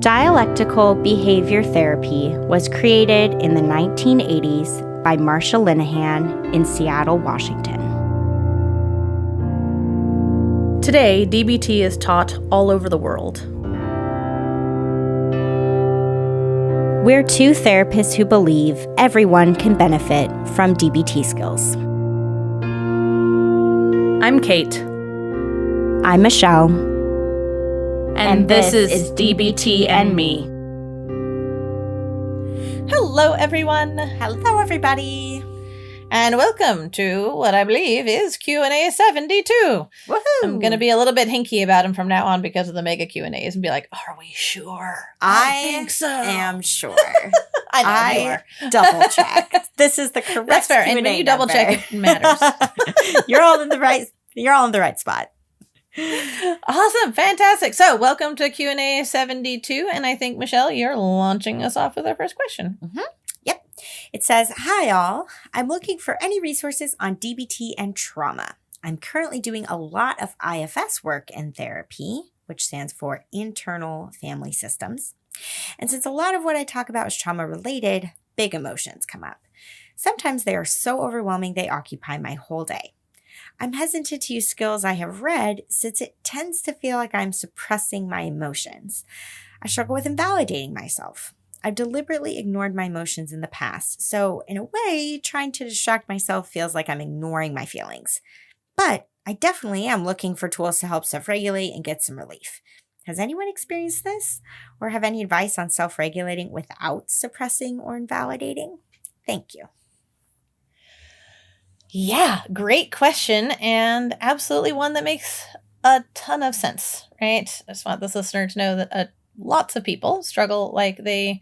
Dialectical behavior therapy was created in the 1980s by Marsha Linehan in Seattle, Washington. Today, DBT is taught all over the world. We're two therapists who believe everyone can benefit from DBT skills. I'm Kate. I'm Michelle. And this is DBT and Me. Hello, everyone. Hello, everybody. And welcome to what I believe is Q&A 72. Woohoo! I'm going to be a little bit hinky about them from now on because of the mega Q&As and be like, are we sure? I think so. am sure. I know you are. Double check. This is the correct That's fair. Q&A And when you double check, it matters. You're all in the right spot. Awesome. Fantastic. So welcome to Q&A 72. And I think, Michelle, you're launching us off with our first question. Mm-hmm. Yep. It says, hi, all. I'm looking for any resources on DBT and trauma. I'm currently doing a lot of IFS work and therapy, which stands for internal family systems. And since a lot of what I talk about is trauma related, big emotions come up. Sometimes they are so overwhelming they occupy my whole day. I'm hesitant to use skills I have read since it tends to feel like I'm suppressing my emotions. I struggle with invalidating myself. I've deliberately ignored my emotions in the past, so in a way, trying to distract myself feels like I'm ignoring my feelings. But I definitely am looking for tools to help self-regulate and get some relief. Has anyone experienced this? Or have any advice on self-regulating without suppressing or invalidating? Thank you. Yeah, great question, and absolutely one that makes a ton of sense, right? I just want this listener to know that lots of people struggle like they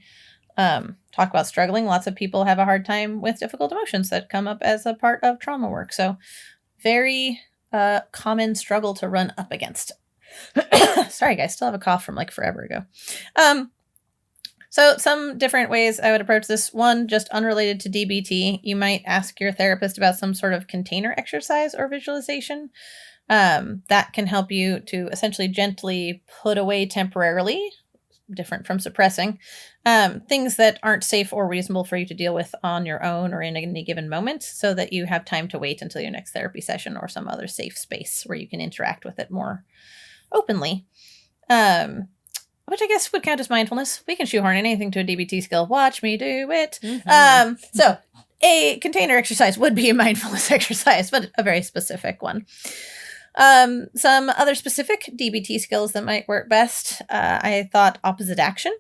talk about struggling. Lots of people have a hard time with difficult emotions that come up as a part of trauma work. So very common struggle to run up against. Sorry, guys, still have a cough from like forever ago. So some different ways I would approach this. One, just unrelated to DBT, you might ask your therapist about some sort of container exercise or visualization. That can help you to essentially gently put away temporarily, different from suppressing, things that aren't safe or reasonable for you to deal with on your own or in any given moment, so that you have time to wait until your next therapy session or some other safe space where you can interact with it more openly. Which I guess would count as mindfulness. We can shoehorn anything to a DBT skill. Watch me do it. Mm-hmm. So a container exercise would be a mindfulness exercise, but a very specific one. Some other specific DBT skills that might work best. I thought opposite action.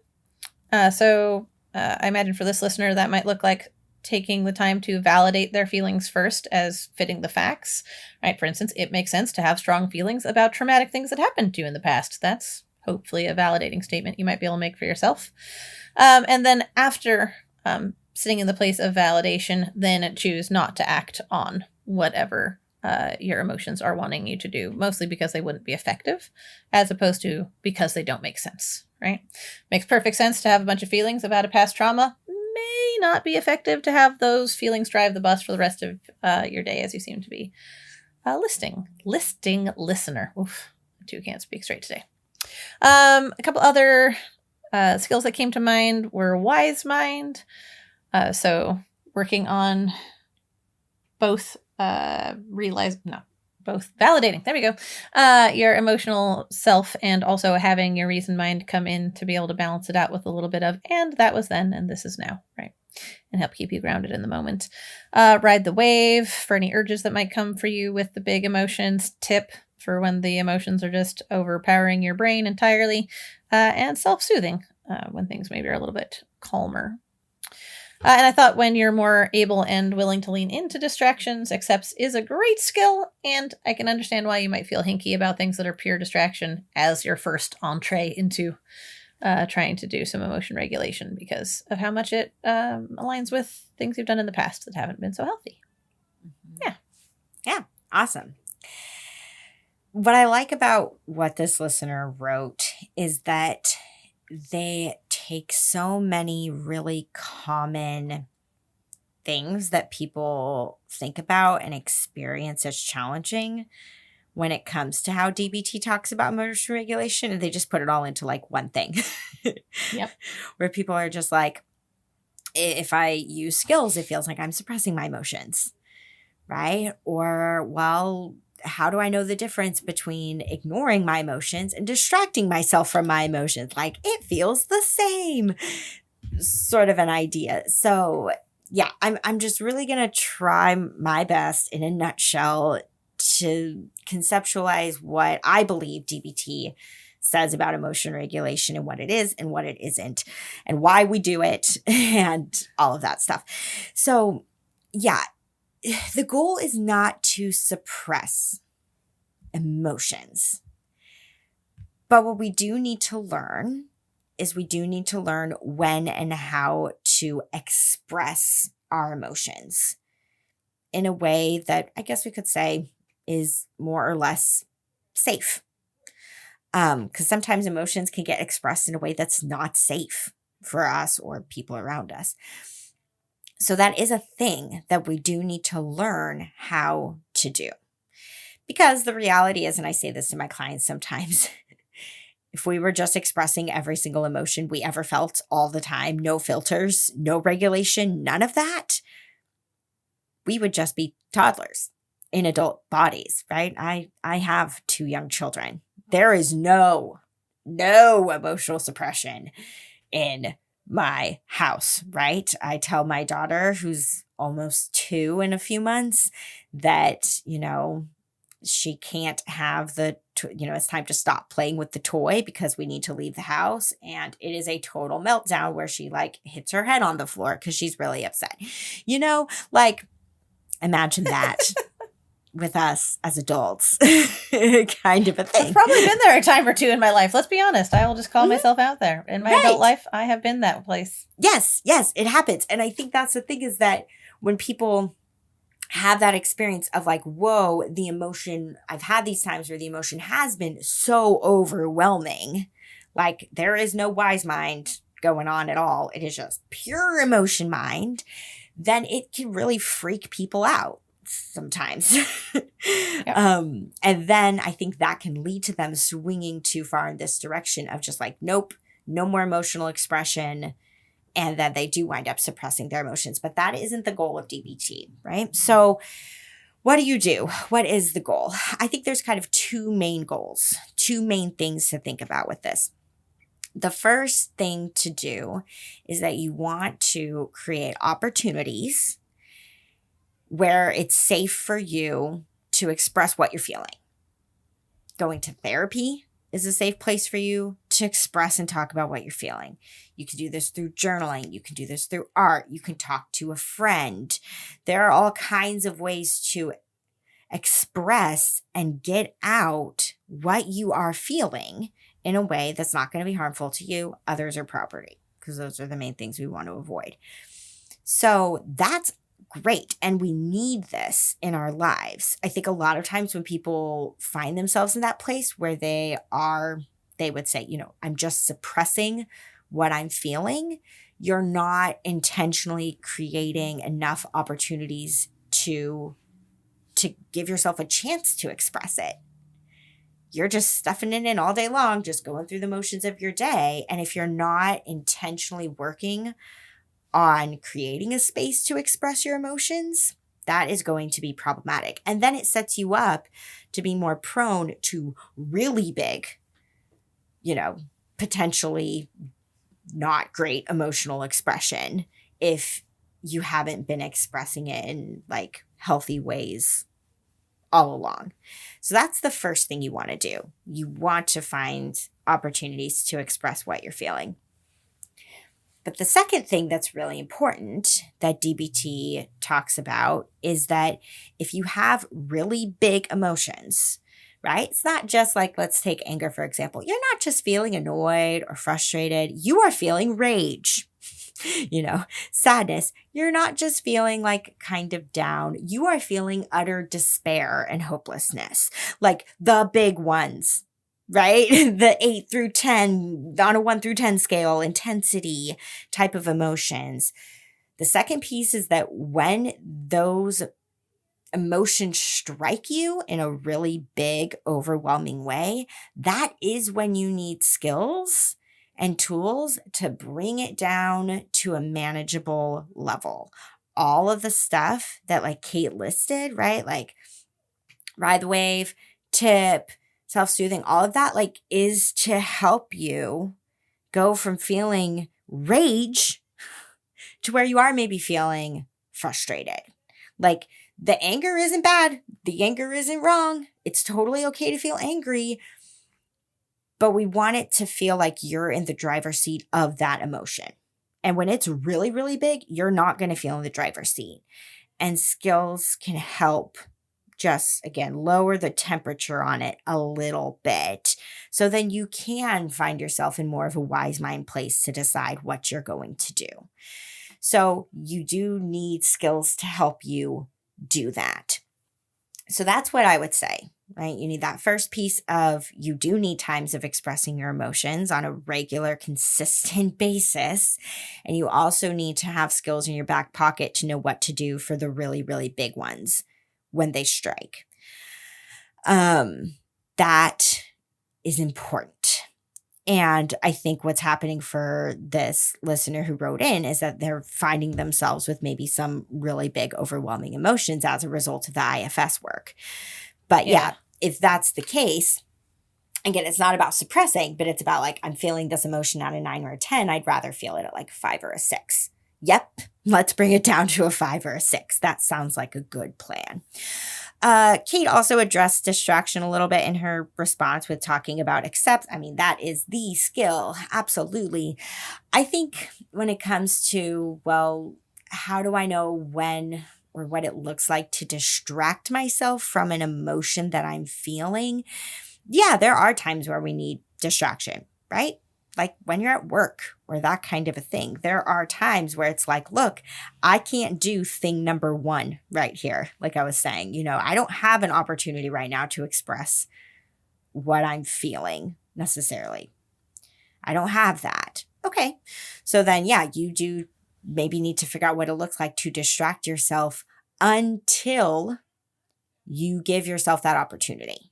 So I imagine for this listener, that might look like taking the time to validate their feelings first as fitting the facts, right? For instance, it makes sense to have strong feelings about traumatic things that happened to you in the past. That's hopefully a validating statement you might be able to make for yourself. And then after sitting in the place of validation, then choose not to act on whatever your emotions are wanting you to do, mostly because they wouldn't be effective, as opposed to because they don't make sense, right? Makes perfect sense to have a bunch of feelings about a past trauma. May not be effective to have those feelings drive the bus for the rest of your day, as you seem to be listing listener. Oof, I too can't speak straight today. A couple other skills that came to mind were wise mind. So working on both both validating. There we go. Your emotional self, and also having your reason mind come in to be able to balance it out with a little bit of, and that was then, and this is now, right? And help keep you grounded in the moment. Ride the wave for any urges that might come for you with the big emotions. Tip for when the emotions are just overpowering your brain entirely, and self-soothing when things maybe are a little bit calmer. And I thought when you're more able and willing to lean into distractions, accepts is a great skill, and I can understand why you might feel hinky about things that are pure distraction as your first entree into trying to do some emotion regulation, because of how much it aligns with things you've done in the past that haven't been so healthy. Mm-hmm. Yeah. Awesome. What I like about what this listener wrote is that they take so many really common things that people think about and experience as challenging when it comes to how DBT talks about emotion regulation, and they just put it all into like one thing. Yep. Where people are just like, if I use skills, it feels like I'm suppressing my emotions, right? Or, well, how do I know the difference between ignoring my emotions and distracting myself from my emotions? Like, it feels the same, sort of an idea. So yeah, I'm just really going to try my best in a nutshell to conceptualize what I believe DBT says about emotion regulation and what it is and what it isn't and why we do it and all of that stuff. So yeah, the goal is not to suppress emotions. But what we do need to learn is we do need to learn when and how to express our emotions in a way that I guess we could say is more or less safe. Because sometimes emotions can get expressed in a way that's not safe for us or people around us. So that is a thing that we do need to learn how to do. Because the reality is, and I say this to my clients sometimes, if we were just expressing every single emotion we ever felt all the time, no filters, no regulation, none of that, we would just be toddlers in adult bodies, right? I have 2 young children. There is no emotional suppression in my house, right? I tell my daughter, who's almost 2 in a few months, that, she can't have it's time to stop playing with the toy because we need to leave the house. And it is a total meltdown where she like hits her head on the floor because she's really upset. Imagine that with us as adults, kind of a thing. I've probably been there a time or two in my life. Let's be honest. I will just call myself out there. In my adult life, I have been that place. Yes, it happens. And I think that's the thing is that when people have that experience of like, whoa, the emotion, I've had these times where the emotion has been so overwhelming. Like there is no wise mind going on at all. It is just pure emotion mind. Then it can really freak people out sometimes. Yeah. And then I think that can lead to them swinging too far in this direction of just like, nope, no more emotional expression. And then they do wind up suppressing their emotions. But that isn't the goal of DBT, right? So what do you do? What is the goal? I think there's kind of 2 main goals, 2 main things to think about with this. The first thing to do is that you want to create opportunities where it's safe for you to express what you're feeling. Going to therapy is a safe place for you to express and talk about what you're feeling. You can do this through journaling. You can do this through art. You can talk to a friend. There are all kinds of ways to express and get out what you are feeling in a way that's not going to be harmful to you, others, or property, because those are the main things we want to avoid. So that's great. And we need this in our lives. I think a lot of times when people find themselves in that place where they would say, I'm just suppressing what I'm feeling. You're not intentionally creating enough opportunities to give yourself a chance to express it. You're just stuffing it in all day long, just going through the motions of your day. And if you're not intentionally working on creating a space to express your emotions, that is going to be problematic. And then it sets you up to be more prone to really big, potentially not great emotional expression if you haven't been expressing it in like healthy ways all along. So that's the first thing you want to do. You want to find opportunities to express what you're feeling. But the second thing that's really important that DBT talks about is that if you have really big emotions, right? It's not just like, let's take anger, for example. You're not just feeling annoyed or frustrated. You are feeling rage, sadness. You're not just feeling like kind of down. You are feeling utter despair and hopelessness, like the big ones. Right? The 8 through 10 on a 1 through 10 scale, intensity type of emotions. The second piece is that when those emotions strike you in a really big, overwhelming way, that is when you need skills and tools to bring it down to a manageable level. All of the stuff that like Kate listed, right? Like ride the wave, tip, self-soothing, all of that like is to help you go from feeling rage to where you are maybe feeling frustrated. Like the anger isn't bad. The anger isn't wrong. It's totally okay to feel angry, but we want it to feel like you're in the driver's seat of that emotion. And when it's really, really big, you're not going to feel in the driver's seat. And skills can help just, again, lower the temperature on it a little bit. So then you can find yourself in more of a wise mind place to decide what you're going to do. So you do need skills to help you do that. So that's what I would say, right? You need that first piece of you do need times of expressing your emotions on a regular, consistent basis. And you also need to have skills in your back pocket to know what to do for the really, really big ones when they strike. That is important. And I think what's happening for this listener who wrote in is that they're finding themselves with maybe some really big, overwhelming emotions as a result of the IFS work. But yeah, if that's the case, again, it's not about suppressing, but it's about like, I'm feeling this emotion at a 9 or a 10. I'd rather feel it at like 5 or a 6. Yep, let's bring it down to a 5 or a 6. That sounds like a good plan. Kate also addressed distraction a little bit in her response with talking about accept. I mean, that is the skill. Absolutely. I think when it comes to, well, how do I know when or what it looks like to distract myself from an emotion that I'm feeling? Yeah, there are times where we need distraction, right? Like when you're at work or that kind of a thing, there are times where it's like, look, I can't do thing number 1 right here. Like I was saying, I don't have an opportunity right now to express what I'm feeling necessarily. I don't have that. Okay. So then, yeah, you do maybe need to figure out what it looks like to distract yourself until you give yourself that opportunity.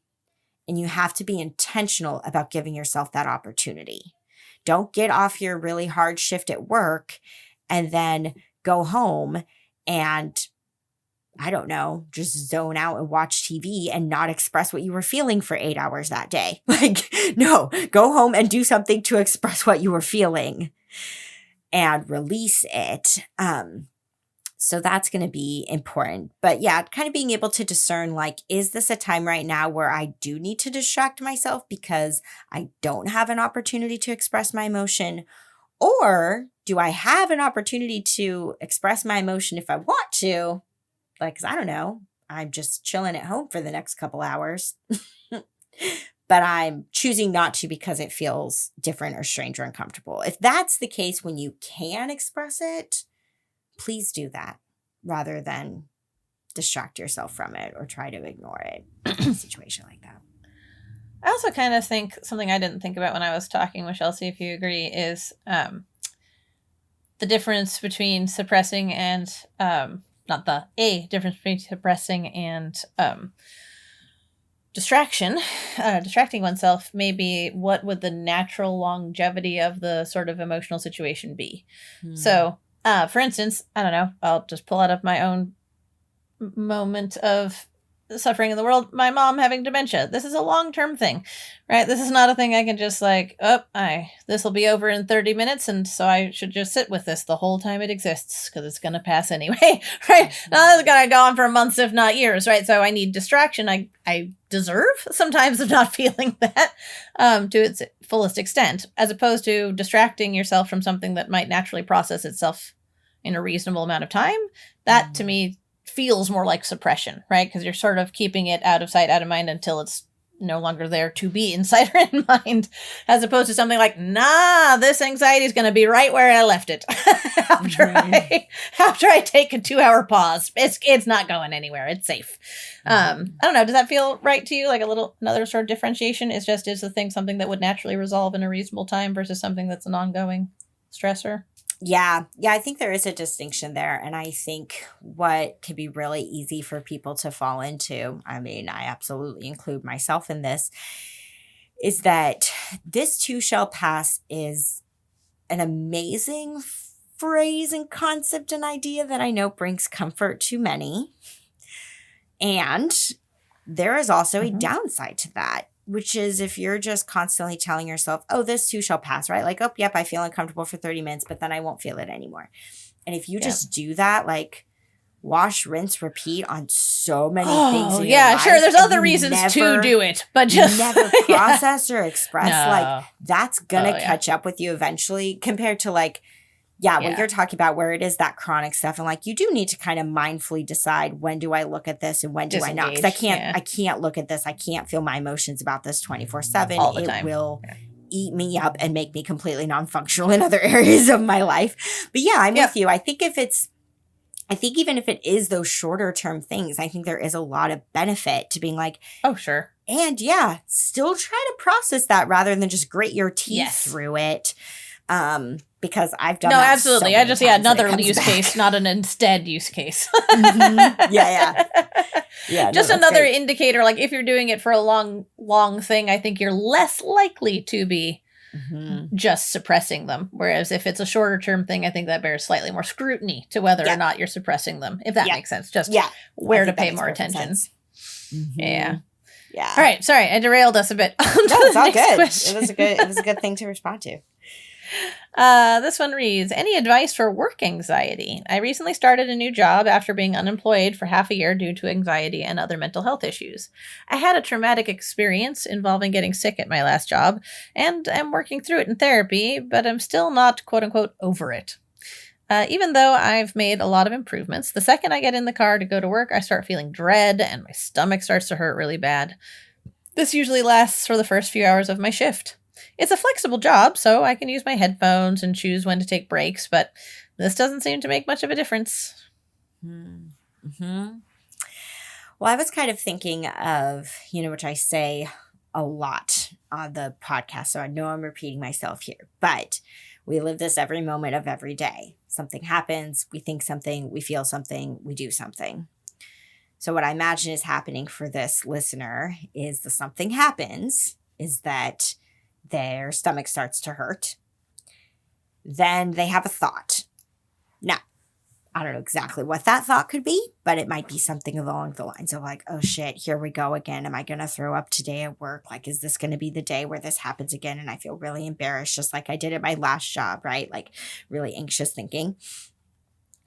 And you have to be intentional about giving yourself that opportunity. Don't get off your really hard shift at work and then go home and, I don't know, just zone out and watch TV and not express what you were feeling for 8 hours that day. Like, no, go home and do something to express what you were feeling and release it. So that's going to be important. But yeah, kind of being able to discern, like, is this a time right now where I do need to distract myself because I don't have an opportunity to express my emotion? Or do I have an opportunity to express my emotion if I want to? Like, 'cause I don't know, I'm just chilling at home for the next couple hours. But I'm choosing not to because it feels different or strange or uncomfortable. If that's the case, when you can express it, please do that rather than distract yourself from it or try to ignore it in a situation like that. I also kind of think something I didn't think about when I was talking with Chelsea, if you agree, is the difference between suppressing and difference between suppressing and distraction. Distracting oneself, maybe what would the natural longevity of the sort of emotional situation be? So, for instance, I don't know, I'll just pull out of my own moment of suffering in the world. My mom having dementia. This is a long-term thing, right? This is not a thing I can just like, this will be over in 30 minutes. And so I should just sit with this the whole time it exists because it's going to pass anyway, right? It's going to go on for months, if not years, right? So I need distraction. I deserve sometimes of not feeling that to its fullest extent, as opposed to distracting yourself from something that might naturally process itself in a reasonable amount of time. That to me feels more like suppression, right? Because you're sort of keeping it out of sight, out of mind until it's no longer there to be in sight or in mind, as opposed to something like, nah, this anxiety is going to be right where I left it after I take a 2-hour pause. It's not going anywhere. It's safe. I don't know. Does that feel right to you? Like another sort of differentiation is the thing something that would naturally resolve in a reasonable time versus something that's an ongoing stressor? Yeah. Yeah. I think there is a distinction there. And I think what could be really easy for people to fall into, I mean, I absolutely include myself in this, is that this too shall pass is an amazing phrase and concept and idea that I know brings comfort to many. And there is also a downside to that, which is if you're just constantly telling yourself, oh, this too shall pass, right? Like, oh, yep, I feel uncomfortable for 30 minutes, but then I won't feel it anymore. And if you just do that, like, wash, rinse, repeat on so many things in your life, sure. There's other reasons to do it, but just never process or express, like, that's gonna Oh, catch up with you eventually compared to like, what you're talking about where it is that chronic stuff. And like, you do need to kind of mindfully decide, when do I look at this and when do I not? Because I can't look at this. I can't feel my emotions about this 24/7. All the it time. will eat me up and make me completely non-functional in other areas of my life. But yeah, I'm with you. I think even if it is those shorter term things, I think there is a lot of benefit to being like, oh, sure. And still try to process that rather than just grit your teeth through it. Because I've done that. Absolutely. So I just, another use case, not an instead use case. Just another indicator, like if you're doing it for a long thing, I think you're less likely to be just suppressing them. Whereas if it's a shorter term thing, I think that bears slightly more scrutiny to whether or not you're suppressing them, if that makes sense. Just where to pay more attention. Yeah. All right. Sorry, I derailed us a bit. No, it's all good. It was a good thing to respond to. This one reads, any advice for work anxiety? I recently started a new job after being unemployed for half a year due to anxiety and other mental health issues. I had a traumatic experience involving getting sick at my last job, and I'm working through it in therapy, but I'm still not, quote unquote, over it. Even though I've made a lot of improvements, the second I get in the car to go to work, I start feeling dread and my stomach starts to hurt really bad. This usually lasts for the first few hours of my shift. It's a flexible job, so I can use my headphones and choose when to take breaks, but this doesn't seem to make much of a difference. Well, I was kind of thinking of, which I say a lot on the podcast, so I know I'm repeating myself here, but we live this every moment of every day. Something happens, we think something, we feel something, we do something. So what I imagine is happening for this listener is the something happens is that their stomach starts to hurt. Then they have a thought. Now, I don't know exactly what that thought could be, but it might be something along the lines of like, oh shit, here we go again. Am I going to throw up today at work? Like, is this going to be the day where this happens again? And I feel really embarrassed, just like I did at my last job, right? Like really anxious thinking.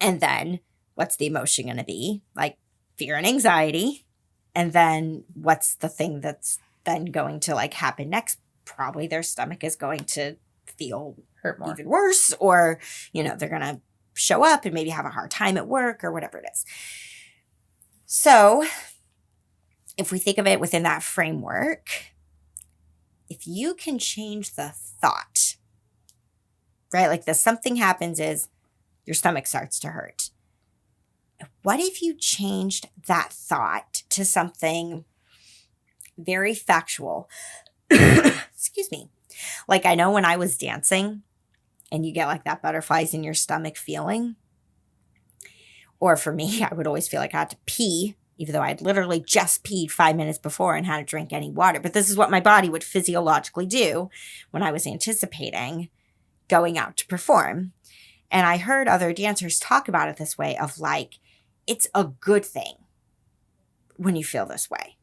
And then what's the emotion going to be? Like fear and anxiety. And then what's the thing that's then going to like happen next? Probably their stomach is going to feel hurt more, even worse, or, they're going to show up and maybe have a hard time at work or whatever it is. So if we think of it within that framework, if you can change the thought, right? Like the something happens is your stomach starts to hurt. What if you changed that thought to something very factual? Excuse me. Like I know when I was dancing and you get like that butterflies in your stomach feeling, or for me, I would always feel like I had to pee, even though I'd literally just peed 5 minutes before and hadn't drank any water. But this is what my body would physiologically do when I was anticipating going out to perform. And I heard other dancers talk about it this way of like, it's a good thing when you feel this way.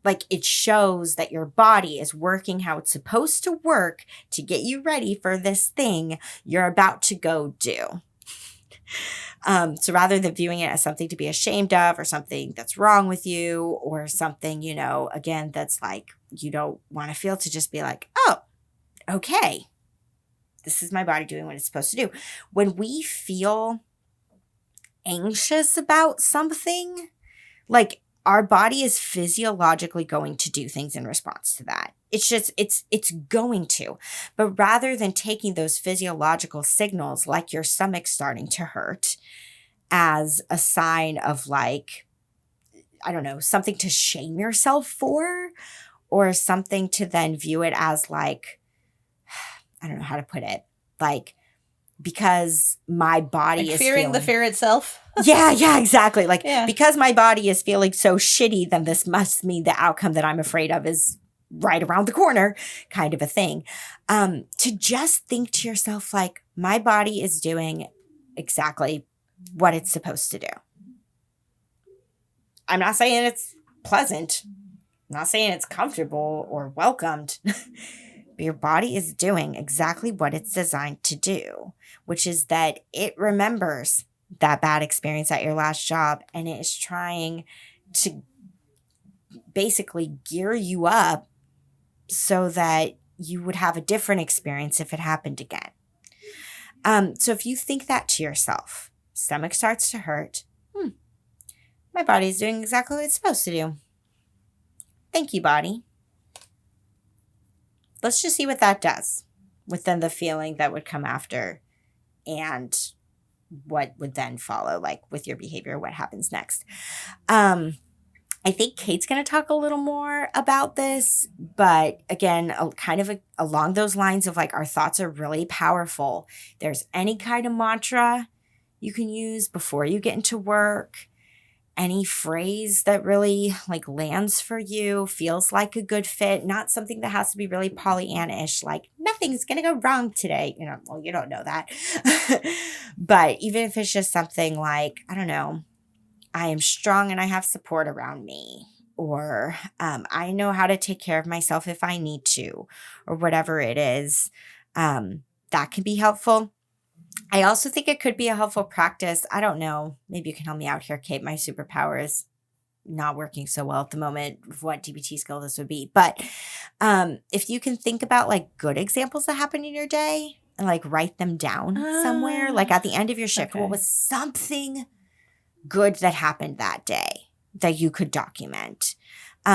Like it shows that your body is working how it's supposed to work to get you ready for this thing you're about to go do. So rather than viewing it as something to be ashamed of or something that's wrong with you or something, again, that's like you don't want to feel, to just be like, oh, okay, this is my body doing what it's supposed to do. When we feel anxious about something, like our body is physiologically going to do things in response to that. It's just, it's going to. But rather than taking those physiological signals, like your stomach starting to hurt, as a sign of like, I don't know, something to shame yourself for, or something to then view it as like, I don't know how to put it, like because my body is fearing the fear itself. Yeah, exactly. Like, because my body is feeling so shitty, then this must mean the outcome that I'm afraid of is right around the corner, kind of a thing. To just think to yourself, like, my body is doing exactly what it's supposed to do. I'm not saying it's pleasant. I'm not saying it's comfortable or welcomed. But your body is doing exactly what it's designed to do, which is that it remembers that bad experience at your last job, and it is trying to basically gear you up so that you would have a different experience if it happened again. So if you think that to yourself, stomach starts to hurt, my body is doing exactly what it's supposed to do. Thank you, body. Let's just see what that does within the feeling that would come after and what would then follow, like with your behavior, what happens next. I think Kate's going to talk a little more about this, but again, along those lines of like our thoughts are really powerful. There's any kind of mantra you can use before you get into work. Any phrase that really like lands for you, feels like a good fit, not something that has to be really Pollyanna-ish, like nothing's going to go wrong today. Well, you don't know that. But even if it's just something like, I don't know, I am strong and I have support around me, or I know how to take care of myself if I need to, or whatever it is, that can be helpful. I also think it could be a helpful practice. I don't know. Maybe you can help me out here, Kate. My superpower is not working so well at the moment of what DBT skill this would be. But if you can think about like good examples that happen in your day and like write them down somewhere, like at the end of your shift, what was something good that happened that day that you could document?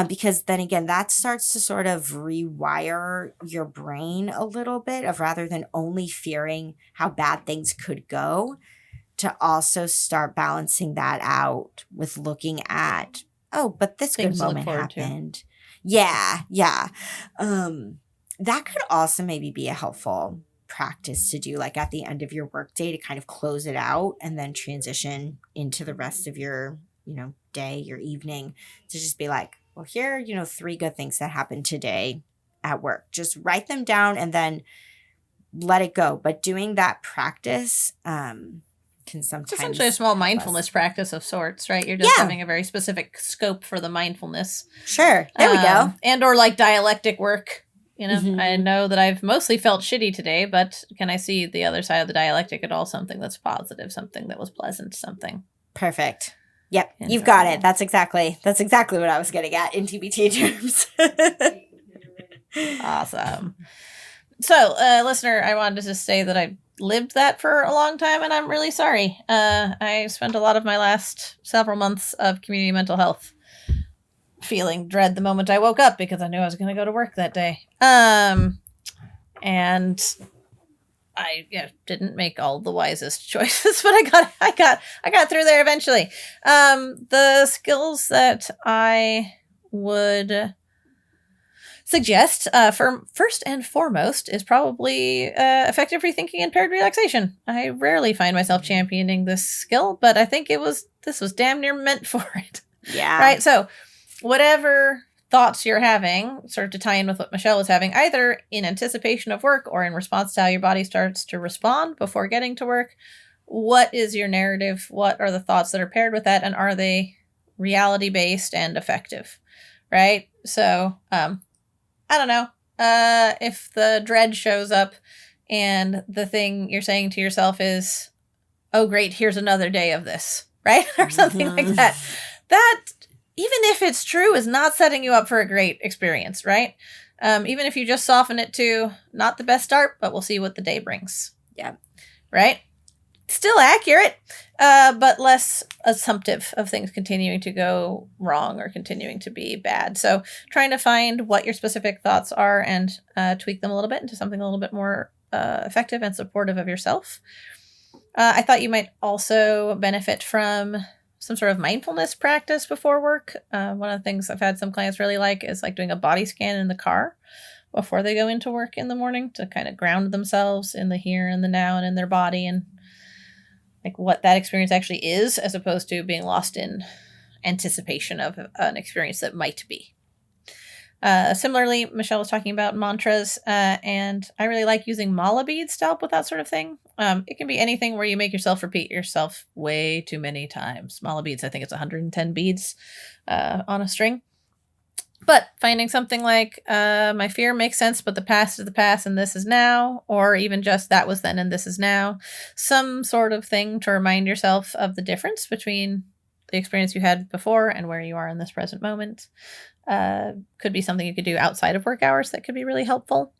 Because then again, that starts to sort of rewire your brain a little bit of, rather than only fearing how bad things could go, to also start balancing that out with looking at, but this things good moment happened. Yeah. That could also maybe be a helpful practice to do, like at the end of your workday, to kind of close it out and then transition into the rest of your, day, your evening, to just be like, well, here are, 3 good things that happened today at work. Just write them down and then let it go. But doing that practice can sometimes... It's essentially a small mindfulness practice of sorts, right? You're just having a very specific scope for the mindfulness. Sure. There we go. And or like dialectic work. I know that I've mostly felt shitty today, but can I see the other side of the dialectic at all? Something that's positive, something that was pleasant, something. Perfect. Yep, you've got it. That's exactly what I was getting at in DBT terms. Awesome. So, listener, I wanted to just say that I lived that for a long time, and I'm really sorry. I spent a lot of my last several months of community mental health feeling dread the moment I woke up, because I knew I was going to go to work that day. And I didn't make all the wisest choices, but I got through there eventually. The skills that I would suggest for first and foremost is probably effective rethinking and paired relaxation. I rarely find myself championing this skill, but I think this was damn near meant for it. Yeah. Right. So whatever thoughts you're having, sort of to tie in with what Michelle was having, either in anticipation of work or in response to how your body starts to respond before getting to work, what is your narrative? What are the thoughts that are paired with that? And are they reality-based and effective? Right? So, I don't know. If the dread shows up and the thing you're saying to yourself is, oh, great, here's another day of this, right? Or something like that. That, even if it's true, is not setting you up for a great experience, right? Even if you just soften it to not the best start, but we'll see what the day brings. Yeah. Right? Still accurate, but less assumptive of things continuing to go wrong or continuing to be bad. So trying to find what your specific thoughts are and tweak them a little bit into something a little bit more effective and supportive of yourself. I thought you might also benefit from some sort of mindfulness practice before work. One of the things I've had some clients really like is like doing a body scan in the car before they go into work in the morning to kind of ground themselves in the here and the now and in their body and like what that experience actually is, as opposed to being lost in anticipation of an experience that might be. Similarly, Michelle was talking about mantras, and I really like using mala beads to help with that sort of thing. It can be anything where you make yourself repeat yourself way too many times. Mala beads, I think it's 110 beads on a string. But finding something like my fear makes sense, but the past is the past and this is now, or even just that was then and this is now. Some sort of thing to remind yourself of the difference between the experience you had before and where you are in this present moment. Could be something you could do outside of work hours that could be really helpful.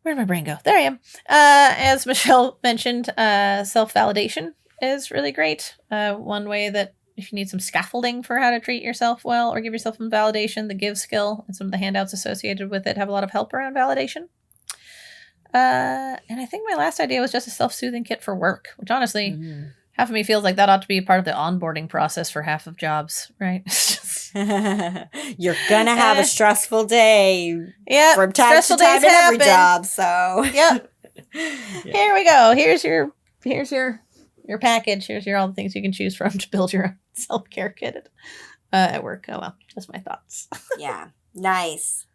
Where'd my brain go? There I am. As Michelle mentioned, self-validation is really great. One way that if you need some scaffolding for how to treat yourself well or give yourself some validation, the give skill and some of the handouts associated with it have a lot of help around validation. And I think my last idea was just a self-soothing kit for work, which honestly... Half of me feels like that ought to be part of the onboarding process for half of jobs, right? You're gonna have a stressful day. Yeah, from time to time in every job. So yep. Here we go. Here's your package. Here's all the things you can choose from to build your own self-care kit at work. Oh well, just my thoughts. Yeah, nice.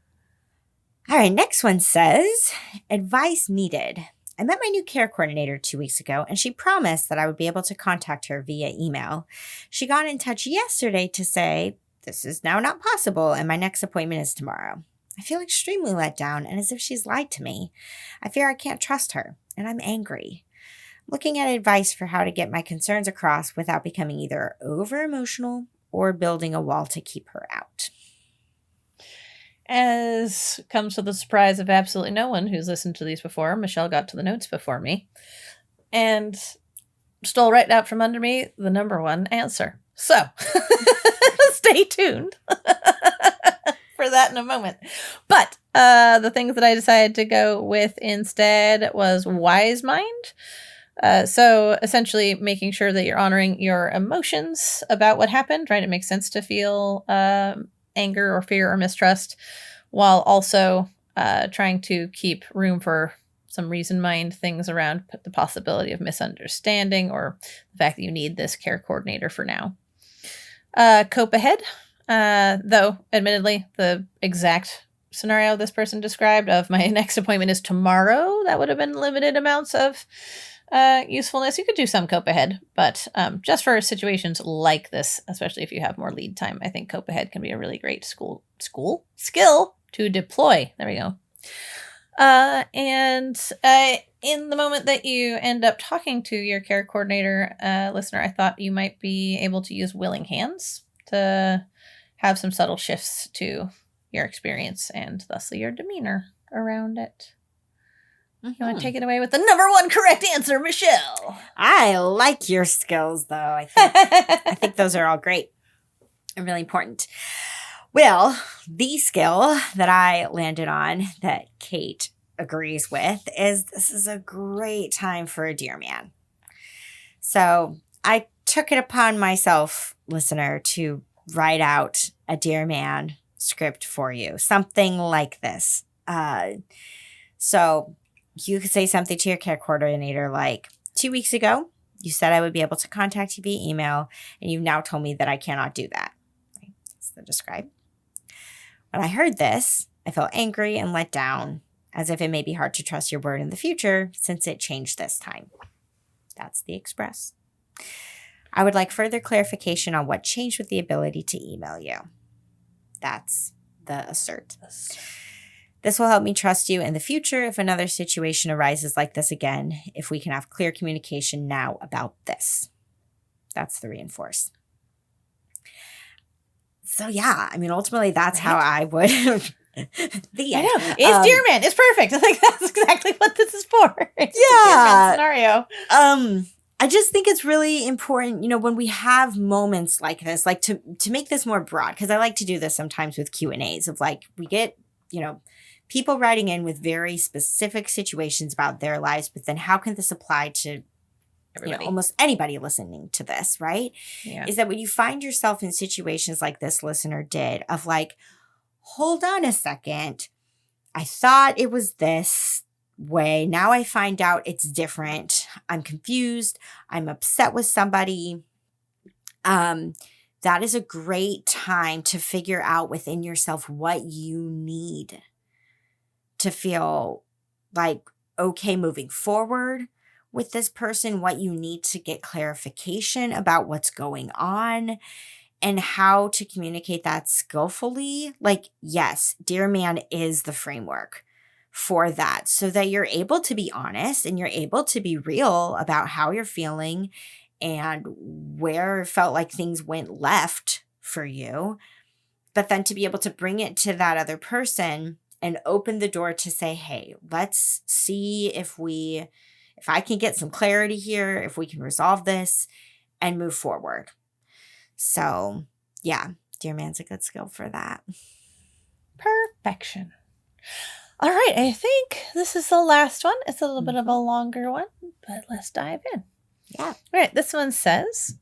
All right, next one says, advice needed. I met my new care coordinator 2 weeks ago, and she promised that I would be able to contact her via email. She got in touch yesterday to say, this is now not possible, and my next appointment is tomorrow. I feel extremely let down and as if she's lied to me. I fear I can't trust her, and I'm angry. I'm looking at advice for how to get my concerns across without becoming either over-emotional or building a wall to keep her out. As comes to the surprise of absolutely no one who's listened to these before, Michelle got to the notes before me and stole right out from under me the number one answer. So, stay tuned for that in a moment. But the things that I decided to go with instead was wise mind. So essentially making sure that you're honoring your emotions about what happened, right? It makes sense to feel anger or fear or mistrust, while also trying to keep room for some reason mind things around the possibility of misunderstanding or the fact that you need this care coordinator for now. Cope ahead, though admittedly the exact scenario this person described of my next appointment is tomorrow, that would have been limited amounts of usefulness. You could do some cope ahead, but just for situations like this, especially if you have more lead time, I think cope ahead can be a really great skill to deploy. There we go. And in the moment that you end up talking to your care coordinator, listener, I thought you might be able to use willing hands to have some subtle shifts to your experience and thusly your demeanor around it. You want to take it away with the number one correct answer, Michelle? I like your skills, though. I think those are all great and really important. Well, the skill that I landed on that Kate agrees with is this is a great time for a dear man. So I took it upon myself, listener, to write out a dear man script for you. Something like this. So you could say something to your care coordinator like, 2 weeks ago, you said I would be able to contact you via email, and you've now told me that I cannot do that. Right? That's the describe. When I heard this, I felt angry and let down, as if it may be hard to trust your word in the future since it changed this time. That's the express. I would like further clarification on what changed with the ability to email you. That's the assert. This will help me trust you in the future if another situation arises like this again, if we can have clear communication now about this. That's the reinforce. So yeah, I mean, ultimately that's how I would. I know. It's dear man. It's perfect. I think that's exactly what this is for. It's yeah. a dear man scenario. I just think it's really important, when we have moments like this, like to make this more broad, because I like to do this sometimes with Q&As of like, we get, people writing in with very specific situations about their lives, but then how can this apply to almost anybody listening to this, right? Yeah. Is that when you find yourself in situations like this listener did of like, hold on a second. I thought it was this way. Now I find out it's different. I'm confused. I'm upset with somebody. That is a great time to figure out within yourself what you need to feel like okay moving forward with this person, what you need to get clarification about what's going on, and how to communicate that skillfully. Like, yes, Dear Man is the framework for that, so that you're able to be honest and you're able to be real about how you're feeling and where it felt like things went left for you. But then to be able to bring it to that other person and open the door to say, hey, let's see if I can get some clarity here, if we can resolve this and move forward. So yeah, Dear Man's a good skill for that. Perfection. All right, I think this is the last one. It's a little bit of a longer one, but let's dive in. Yeah. All right, this one says,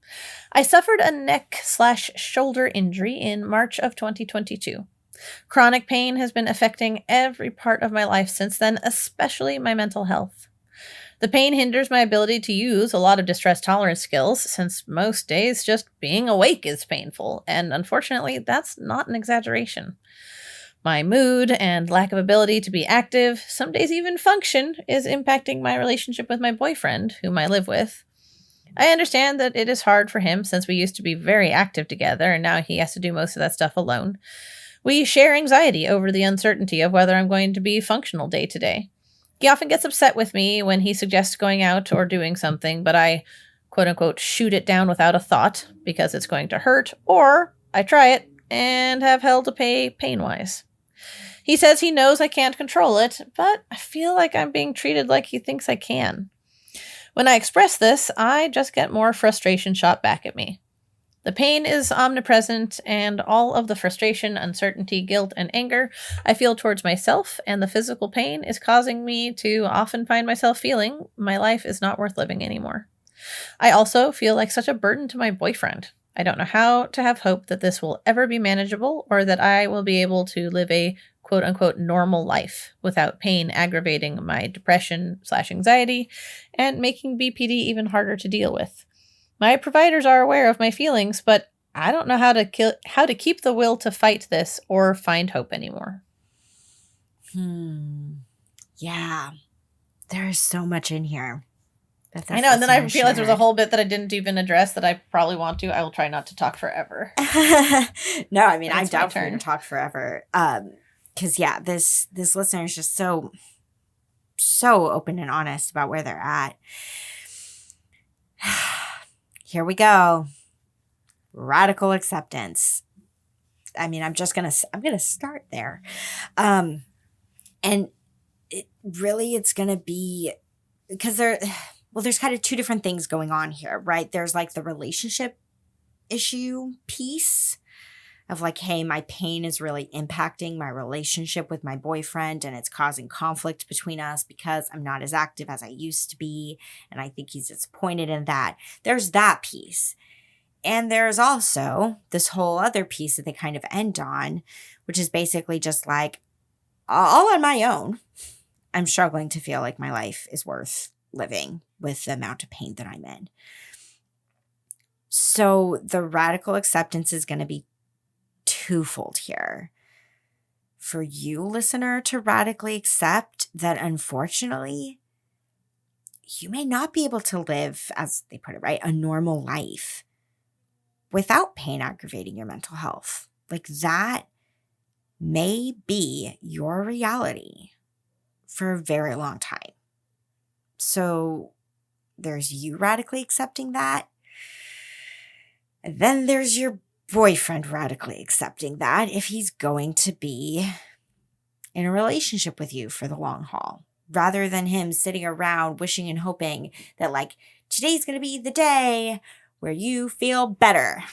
I suffered a neck/shoulder injury in March of 2022. Chronic pain has been affecting every part of my life since then, especially my mental health. The pain hinders my ability to use a lot of distress tolerance skills, since most days just being awake is painful, and unfortunately, that's not an exaggeration. My mood and lack of ability to be active, some days even function, is impacting my relationship with my boyfriend, whom I live with. I understand that it is hard for him since we used to be very active together and now he has to do most of that stuff alone. We share anxiety over the uncertainty of whether I'm going to be functional day to day. He often gets upset with me when he suggests going out or doing something, but I, quote unquote, shoot it down without a thought because it's going to hurt, or I try it and have hell to pay pain-wise. He says he knows I can't control it, but I feel like I'm being treated like he thinks I can. When I express this, I just get more frustration shot back at me. The pain is omnipresent, and all of the frustration, uncertainty, guilt, and anger I feel towards myself and the physical pain is causing me to often find myself feeling my life is not worth living anymore. I also feel like such a burden to my boyfriend. I don't know how to have hope that this will ever be manageable or that I will be able to live a quote-unquote normal life without pain aggravating my depression/anxiety and making BPD even harder to deal with. My providers are aware of my feelings, but I don't know how to keep the will to fight this or find hope anymore. Yeah. There is so much in here. I know, and then I realized there was a whole bit that I didn't even address that I probably want to. I will try not to talk forever. No, I mean, I'm down for you to talk forever. Because yeah, this listener is just so open and honest about where they're at. Here we go. Radical acceptance. I mean, I'm gonna start there. And it's gonna be, because there's kind of two different things going on here, right? There's like the relationship issue piece of like, hey, my pain is really impacting my relationship with my boyfriend and it's causing conflict between us because I'm not as active as I used to be. And I think he's disappointed in that. There's that piece. And there's also this whole other piece that they kind of end on, which is basically just like, all on my own, I'm struggling to feel like my life is worth living with the amount of pain that I'm in. So the radical acceptance is going to be twofold here. For you, listener, to radically accept that unfortunately, you may not be able to live, as they put it, right, a normal life without pain aggravating your mental health. Like that may be your reality for a very long time. So there's you radically accepting that. And then there's your boyfriend radically accepting that if he's going to be in a relationship with you for the long haul, rather than him sitting around wishing and hoping that like today's going to be the day where you feel better.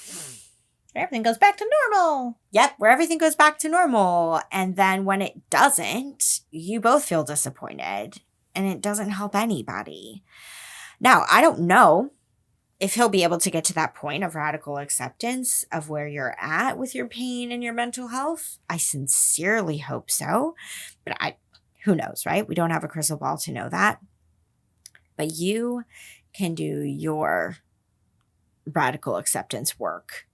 Everything goes back to normal. Yep, where everything goes back to normal. And then when it doesn't, you both feel disappointed and it doesn't help anybody. Now, I don't know if he'll be able to get to that point of radical acceptance of where you're at with your pain and your mental health. I sincerely hope so. But who knows, right? We don't have a crystal ball to know that. But you can do your radical acceptance work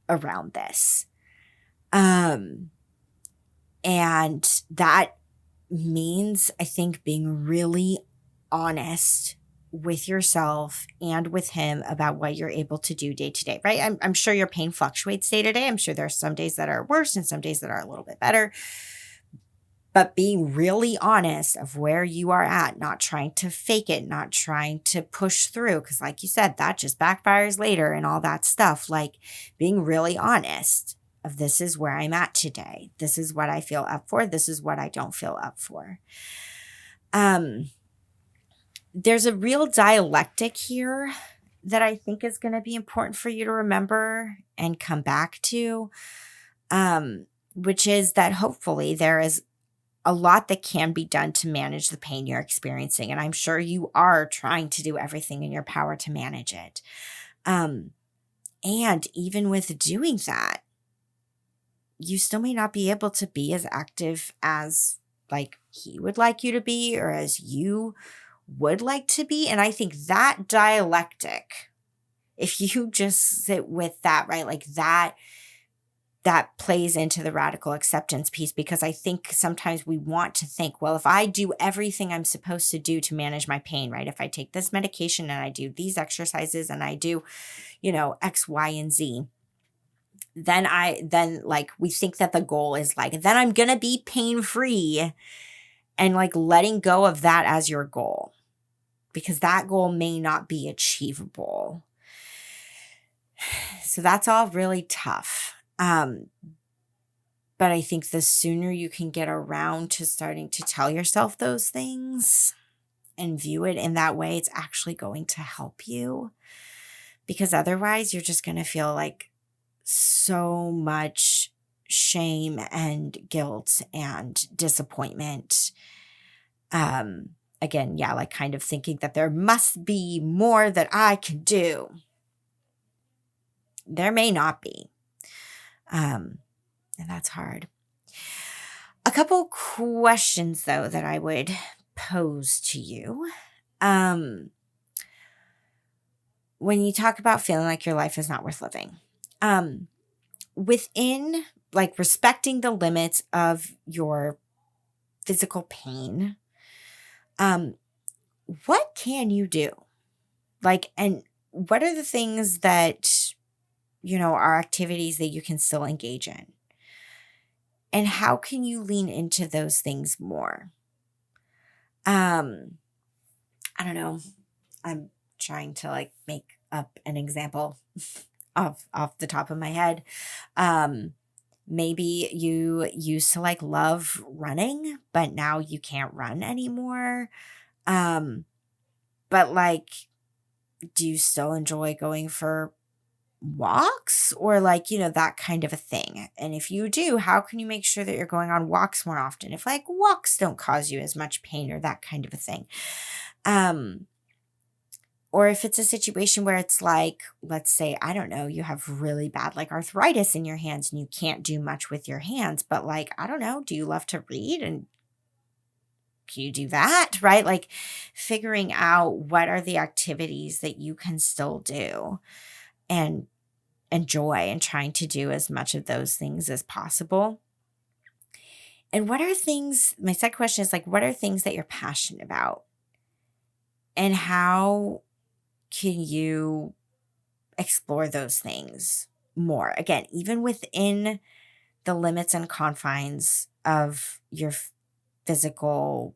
around this. And that means, I think, being really honest with yourself and with him about what you're able to do day to day, right? I'm sure your pain fluctuates day to day. I'm sure there are some days that are worse and some days that are a little bit better. But being really honest of where you are at, not trying to fake it, not trying to push through. Because like you said, that just backfires later and all that stuff. Like being really honest of this is where I'm at today. This is what I feel up for. This is what I don't feel up for. There's a real dialectic here that I think is going to be important for you to remember and come back to, which is that hopefully there is a lot that can be done to manage the pain you're experiencing. And I'm sure you are trying to do everything in your power to manage it. And even with doing that, you still may not be able to be as active as like he would like you to be or as you would like to be. And I think that dialectic, if you just sit with that, right, like that plays into the radical acceptance piece, because I think sometimes we want to think, well, if I do everything I'm supposed to do to manage my pain, right, if I take this medication and I do these exercises and I do, X, Y, and Z, then like we think that the goal is like, then I'm going to be pain free, and like letting go of that as your goal, because that goal may not be achievable. So that's all really tough. But I think the sooner you can get around to starting to tell yourself those things and view it in that way, it's actually going to help you, because otherwise you're just going to feel like so much shame and guilt and disappointment. Again, yeah, like kind of thinking that there must be more that I can do. There may not be. And that's hard. A couple questions, though, that I would pose to you. When you talk about feeling like your life is not worth living, within like respecting the limits of your physical pain, what can you do? Like, and what are the things that, are activities that you can still engage in? And how can you lean into those things more? I don't know. I'm trying to like make up an example off the top of my head. Maybe you used to like love running, but now you can't run anymore. But like, do you still enjoy going for walks or like, that kind of a thing? And if you do, how can you make sure that you're going on walks more often? If like walks don't cause you as much pain or that kind of a thing. Or if it's a situation where it's like, let's say, I don't know, you have really bad like arthritis in your hands and you can't do much with your hands, but like, I don't know, do you love to read and can you do that, right? Like figuring out what are the activities that you can still do and enjoy, and trying to do as much of those things as possible. And what are things, my second question is like, what are things that you're passionate about? And how can you explore those things more? Again, even within the limits and confines of your physical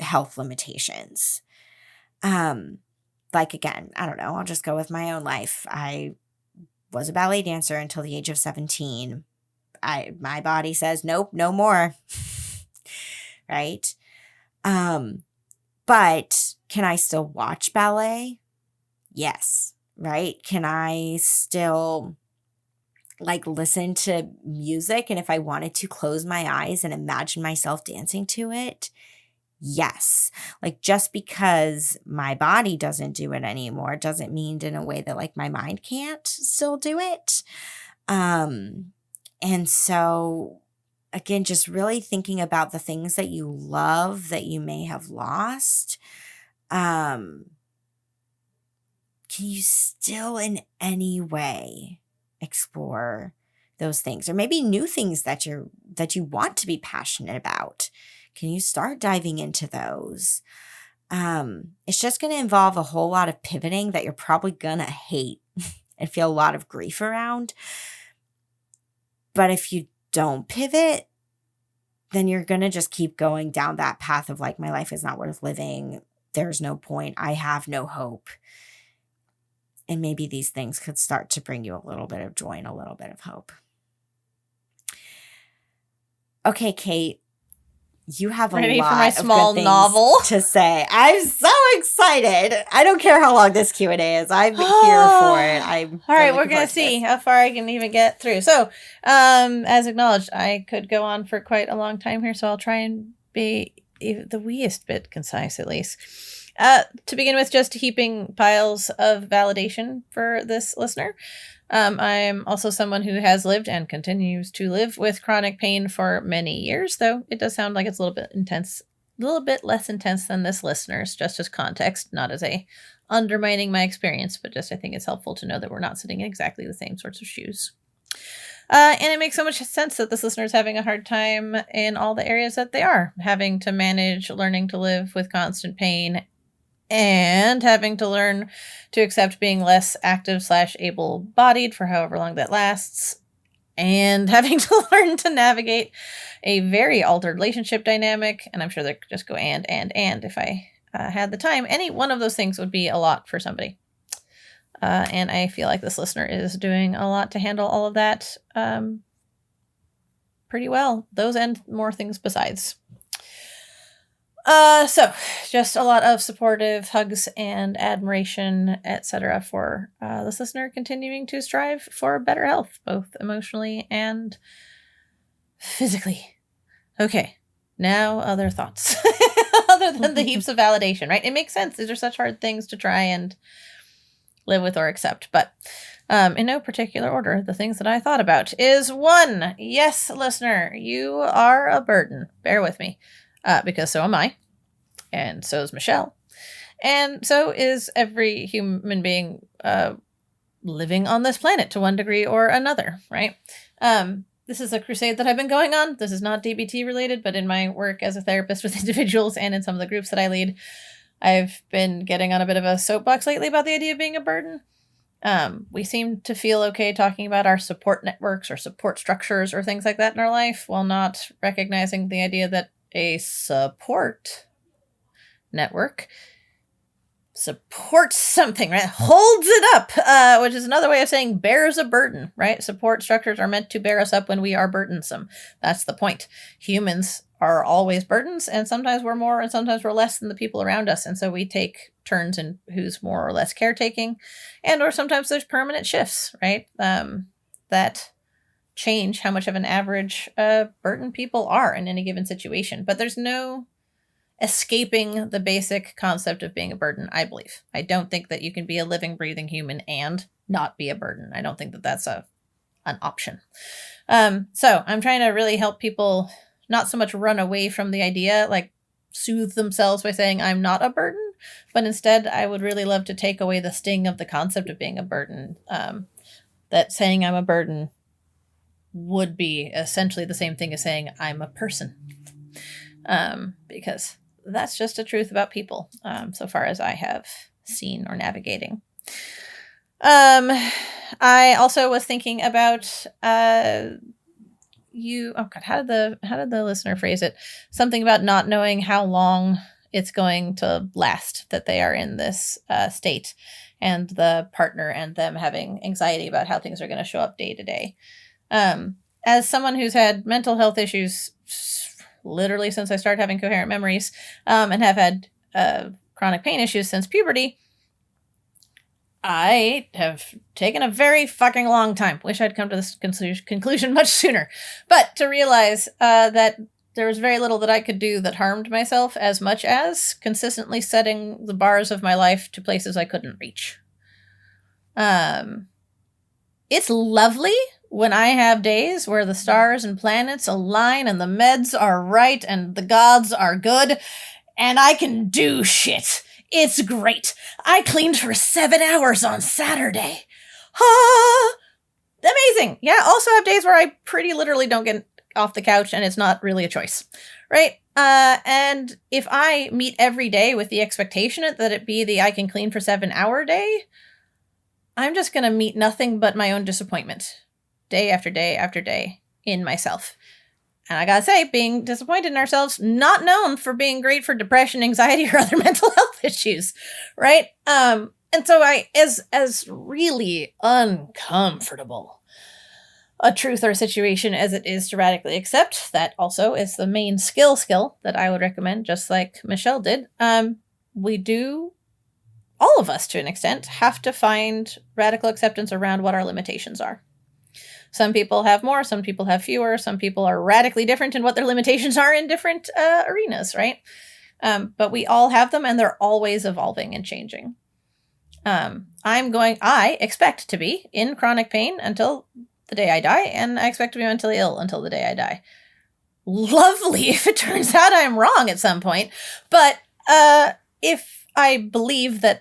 health limitations. Like, again, I don't know, I'll just go with my own life. I was a ballet dancer until the age of 17. My body says, nope, no more. Right? But can I still watch ballet? Yes. Right? Can I still like listen to music? And if I wanted to close my eyes and imagine myself dancing to it, Yes. Like just because my body doesn't do it anymore doesn't mean in a way that like my mind can't still do it. And so again, just really thinking about the things that you love that you may have lost. Can you still in any way explore those things, or maybe new things that you want to be passionate about? Can you start diving into those? It's just going to involve a whole lot of pivoting that you're probably going to hate and feel a lot of grief around. But if you don't pivot, then you're going to just keep going down that path of like, my life is not worth living. There's no point. I have no hope. And maybe these things could start to bring you a little bit of joy and a little bit of hope. Okay, Kate, you have a Ready lot for my of small good things novel to say. I'm so excited. I don't care how long this Q&A is. I'm here for it. All right, we're going to see how far I can even get through. So, as acknowledged, I could go on for quite a long time here, so I'll try and be the weest bit concise at least. To begin with, just heaping piles of validation for this listener. I'm also someone who has lived and continues to live with chronic pain for many years, though it does sound like it's a little bit less intense than this listener's, just as context, not as a undermining my experience, but just I think it's helpful to know that we're not sitting in exactly the same sorts of shoes. And it makes so much sense that this listener is having a hard time in all the areas that they are, having to manage learning to live with constant pain and having to learn to accept being less active / able-bodied for however long that lasts, and having to learn to navigate a very altered relationship dynamic. And I'm sure they could just go and if I had the time. Any one of those things would be a lot for somebody. And I feel like this listener is doing a lot to handle all of that pretty well. Those and more things besides. So just a lot of supportive hugs and admiration, etc. for this listener continuing to strive for better health, both emotionally and physically. Okay, now other thoughts. Other than the heaps of validation, right? It makes sense. These are such hard things to try and live with or accept. But in no particular order, the things that I thought about is 1, yes, listener, you are a burden. Bear with me. Because so am I, and so is Michelle, and so is every human being living on this planet to one degree or another, right? This is a crusade that I've been going on. This is not DBT related, but in my work as a therapist with individuals and in some of the groups that I lead, I've been getting on a bit of a soapbox lately about the idea of being a burden. We seem to feel okay talking about our support networks or support structures or things like that in our life, while not recognizing the idea that a support network supports something, right? Holds it up, which is another way of saying bears a burden, right? Support structures are meant to bear us up when we are burdensome. That's the point. Humans are always burdens, and sometimes we're more and sometimes we're less than the people around us. And so we take turns in who's more or less caretaking, and or sometimes there's permanent shifts, right? That change how much of an average burden people are in any given situation. But there's no escaping the basic concept of being a burden, I believe. I don't think that you can be a living, breathing human and not be a burden. I don't think that that's an option. So I'm trying to really help people not so much run away from the idea, like soothe themselves by saying I'm not a burden, but instead I would really love to take away the sting of the concept of being a burden. That saying I'm a burden would be essentially the same thing as saying I'm a person. Because that's just a truth about people, so far as I have seen or navigating. I also was thinking about how did the listener phrase it? Something about not knowing how long it's going to last that they are in this state, and the partner and them having anxiety about how things are going to show up day to day. As someone who's had mental health issues literally since I started having coherent memories, and have had chronic pain issues since puberty, I have taken a very fucking long time. Wish I'd come to this conclusion much sooner. But to realize that there was very little that I could do that harmed myself as much as consistently setting the bars of my life to places I couldn't reach. It's lovely when I have days where the stars and planets align and the meds are right and the gods are good and I can do shit. It's great. I cleaned for 7 hours on Saturday. Amazing. Yeah, also have days where I pretty literally don't get off the couch and it's not really a choice, right? And if I meet every day with the expectation that it be the I can clean for 7 hour day, I'm just going to meet nothing but my own disappointment day after day after day in myself. And I gotta say, being disappointed in ourselves, not known for being great for depression, anxiety, or other mental health issues, right? And so as really uncomfortable a truth or a situation as it is to radically accept, that also is the main skill that I would recommend, just like Michelle did. We do, all of us to an extent, have to find radical acceptance around what our limitations are. Some people have more, some people have fewer, some people are radically different in what their limitations are in different arenas, right? But we all have them and they're always evolving and changing. I expect to be in chronic pain until the day I die, and I expect to be mentally ill until the day I die. Lovely if it turns out I'm wrong at some point, but if I believe that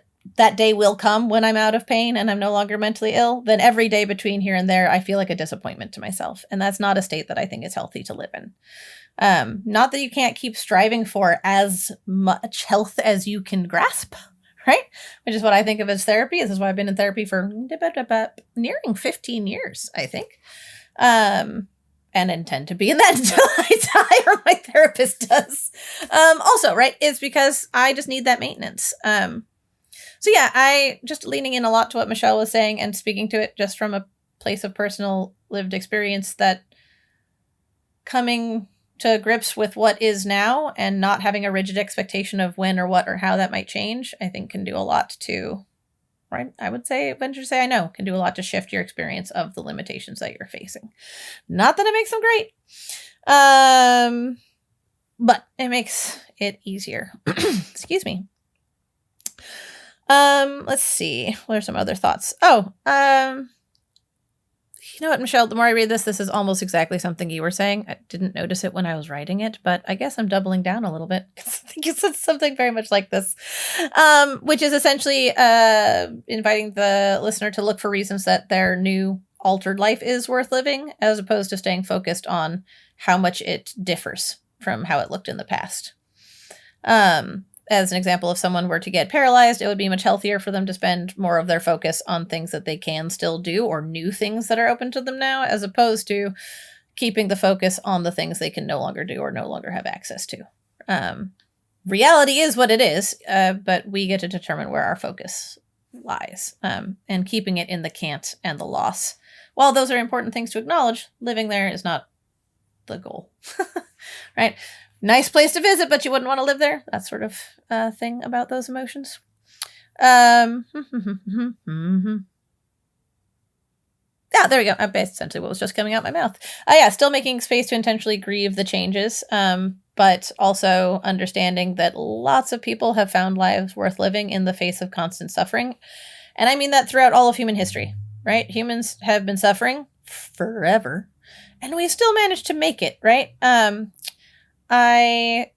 day will come when I'm out of pain and I'm no longer mentally ill, then every day between here and there, I feel like a disappointment to myself. And that's not a state that I think is healthy to live in. Not that you can't keep striving for as much health as you can grasp, right? Which is what I think of as therapy. This is why I've been in therapy for nearing 15 years, I think. And intend to be in that until I die or my therapist does. Also, right, is because I just need that maintenance. So yeah, I just leaning in a lot to what Michelle was saying and speaking to it just from a place of personal lived experience, that coming to grips with what is now and not having a rigid expectation of when or what or how that might change, I think can do a lot to, right? I would say, venture to say I know, can do a lot to shift your experience of the limitations that you're facing. Not that it makes them great, but it makes it easier. Excuse me. Let's see. What are some other thoughts? You know what, Michelle, the more I read this is almost exactly something you were saying. I didn't notice it when I was writing it, but I guess I'm doubling down a little bit. I think you said something very much like this, which is essentially inviting the listener to look for reasons that their new altered life is worth living, as opposed to staying focused on how much it differs from how it looked in the past. As an example, if someone were to get paralyzed, it would be much healthier for them to spend more of their focus on things that they can still do or new things that are open to them now, as opposed to keeping the focus on the things they can no longer do or no longer have access to. Reality is what it is, but we get to determine where our focus lies, and keeping it in the can't and the loss. While those are important things to acknowledge, living there is not the goal, right? Nice place to visit, but you wouldn't want to live there. That sort of thing about those emotions. Yeah, there we go. That's essentially what was just coming out my mouth. Yeah, still making space to intentionally grieve the changes, but also understanding that lots of people have found lives worth living in the face of constant suffering. And I mean that throughout all of human history, right? Humans have been suffering forever, and we still managed to make it, right? I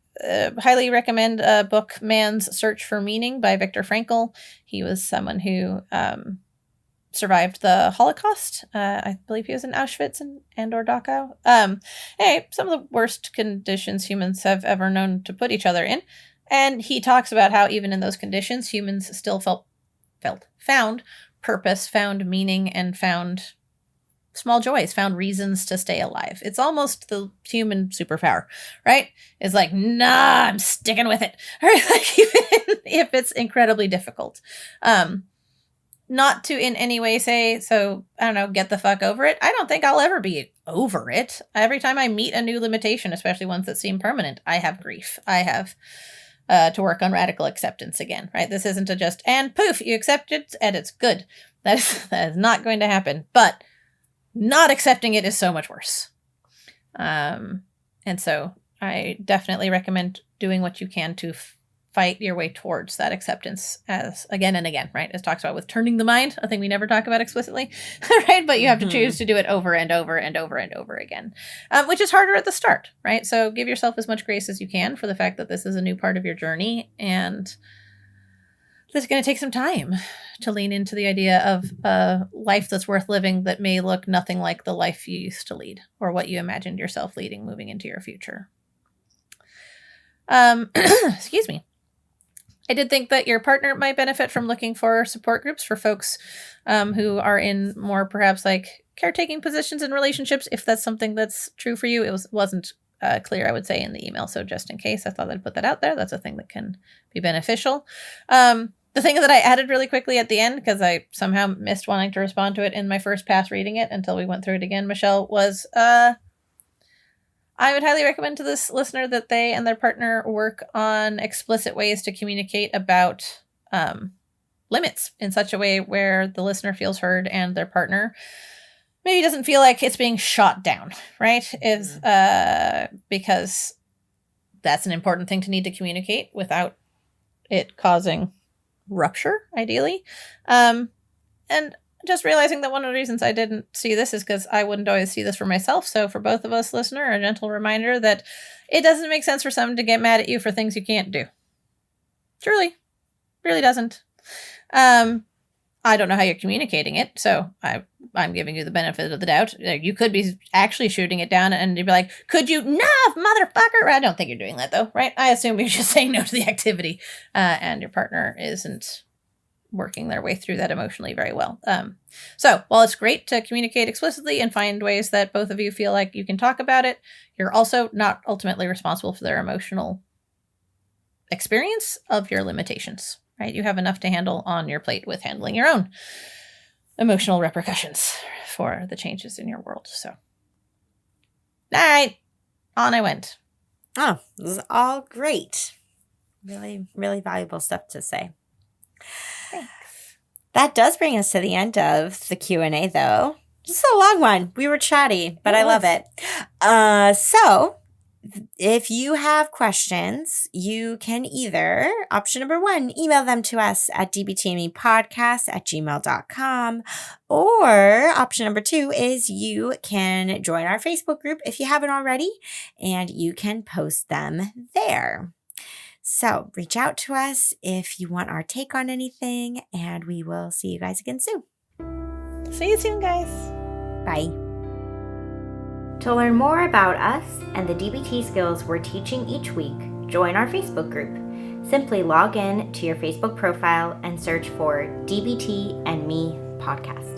highly recommend a book, Man's Search for Meaning by Viktor Frankl. He was someone who survived the Holocaust. I believe he was in Auschwitz and or Dachau. Some of the worst conditions humans have ever known to put each other in. And he talks about how even in those conditions, humans still found purpose, found meaning, and found small joys, found reasons to stay alive. It's almost the human superpower, right? It's like, nah, I'm sticking with it. Right? Like, even if it's incredibly difficult. Not to in any way say, so, I don't know, get the fuck over it. I don't think I'll ever be over it. Every time I meet a new limitation, especially ones that seem permanent, I have grief. I have to work on radical acceptance again, right? This isn't a just, and poof, you accept it, and it's good. That is not going to happen. But not accepting it is so much worse. And so I definitely recommend doing what you can to fight your way towards that acceptance, as again and again, right? As talks about with turning the mind, a thing we never talk about explicitly, right? But you have to choose to do it over and over and over and over again, which is harder at the start, right? So give yourself as much grace as you can for the fact that this is a new part of your journey, and this is going to take some time to lean into the idea of a life that's worth living that may look nothing like the life you used to lead or what you imagined yourself leading moving into your future. Excuse me. I did think that your partner might benefit from looking for support groups for folks who are in more perhaps like caretaking positions in relationships, if that's something that's true for you. It wasn't clear, I would say, in the email. So just in case, I thought I'd put that out there. That's a thing that can be beneficial. The thing that I added really quickly at the end, because I somehow missed wanting to respond to it in my first pass reading it until we went through it again, Michelle, was I would highly recommend to this listener that they and their partner work on explicit ways to communicate about limits in such a way where the listener feels heard and their partner maybe doesn't feel like it's being shot down, right? Because that's an important thing to need to communicate without it causing rupture, ideally. And just realizing that one of the reasons I didn't see this is because I wouldn't always see this for myself. So for both of us, listener, a gentle reminder that it doesn't make sense for someone to get mad at you for things you can't do. Truly. Really doesn't. I don't know how you're communicating it, so I'm giving you the benefit of the doubt. You could be actually shooting it down and you'd be like, could you? No, motherfucker. I don't think you're doing that, though, right? I assume you're just saying no to the activity and your partner isn't working their way through that emotionally very well. So while it's great to communicate explicitly and find ways that both of you feel like you can talk about it, you're also not ultimately responsible for their emotional experience of your limitations, right? You have enough to handle on your plate with handling your own emotional repercussions for the changes in your world. So, all right, on I went. Oh, this is all great. Really, really valuable stuff to say. Thanks. That does bring us to the end of the Q&A, though. Just a long one. We were chatty, but I love it. So if you have questions, you can either, option number 1, email them to us at dbtmepodcast@gmail.com, or option number 2 is you can join our Facebook group if you haven't already, and you can post them there. So reach out to us if you want our take on anything, and we will see you guys again soon. See you soon, guys. Bye. To learn more about us and the DBT skills we're teaching each week, join our Facebook group. Simply log in to your Facebook profile and search for DBT and Me Podcast.